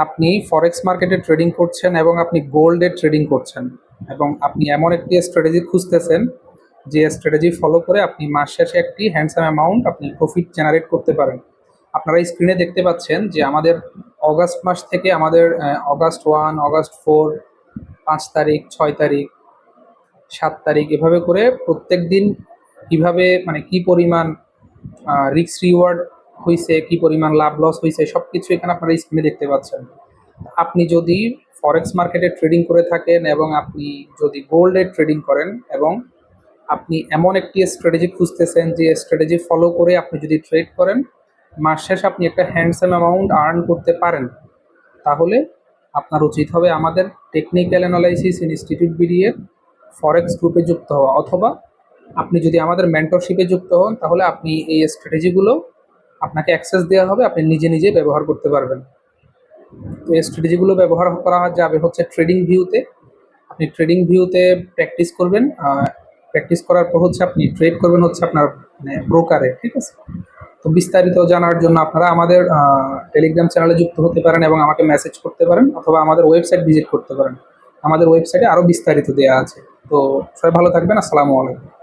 আপনি ফরেক্স মার্কেটে ট্রেডিং করছেন এবং আপনি গোল্ডে ট্রেডিং করছেন এবং আপনি এমন একটি স্ট্র্যাটেজি খুঁজতেছেন যে স্ট্র্যাটেজি ফলো করে আপনি মাস শেষে একটি হ্যান্ডসাম অ্যামাউন্ট আপনি প্রফিট জেনারেট করতে পারেন। আপনারা এই স্ক্রিনে দেখতে পাচ্ছেন যে আমাদের অগাস্ট মাস থেকে আমাদের অগাস্ট 1, অগাস্ট 4, 5 তারিখ, 6 তারিখ, 7 তারিখ এভাবে করে প্রত্যেক দিন কিভাবে মানে কি পরিমাণ রিস্ক রিওয়ার্ড হইছে, কি পরিমাণ লাভ লস হইছে সবকিছু এখানে আপনারা স্ক্রিনে দেখতে পাচ্ছেন। আপনি যদি ফরেক্স মার্কেটে ট্রেডিং করে থাকেন এবং আপনি যদি গোল্ডে ট্রেডিং করেন এবং আপনি এমন একটি স্ট্র্যাটেজি খুঁজতেছেন যে স্ট্র্যাটেজি ফলো করে আপনি যদি ট্রেড করেন, মাস শেষে আপনি একটা হ্যান্ডসাম অ্যামাউন্ট আর্ন করতে পারেন, তাহলে আপনার উচিত হবে আমাদের টেকনিক্যাল অ্যানালাইসিস ইনস্টিটিউট বিডিএর ফরেক্স গ্রুপে যুক্ত হওয়া, অথবা আপনি যদি আমাদের মেন্টরশিপে যুক্ত হন তাহলে আপনি এই স্ট্র্যাটেজিগুলো আপনাকে অ্যাক্সেস দেওয়া হবে, আপনি নিজে নিজে ব্যবহার করতে পারবেন। তো এই স্ট্র্যাটেজিগুলো ব্যবহার করা যাবে হচ্ছে ট্রেডিং ভিউতে। আপনি ট্রেডিং ভিউতে প্র্যাকটিস করবেন, প্র্যাকটিস করার পর হচ্ছে আপনি ট্রেড করবেন হচ্ছে আপনার মানে ব্রোকারে, ঠিক আছে? তো বিস্তারিত জানার জন্য আপনারা আমাদের টেলিগ্রাম চ্যানেলে যুক্ত হতে পারেন এবং আমাকে মেসেজ করতে পারেন, অথবা আমাদের ওয়েবসাইট ভিজিট করতে পারেন। আমাদের ওয়েবসাইটে আরও বিস্তারিত দেওয়া আছে। তো সবাই ভালো থাকবেন। আসসালামু আলাইকুম।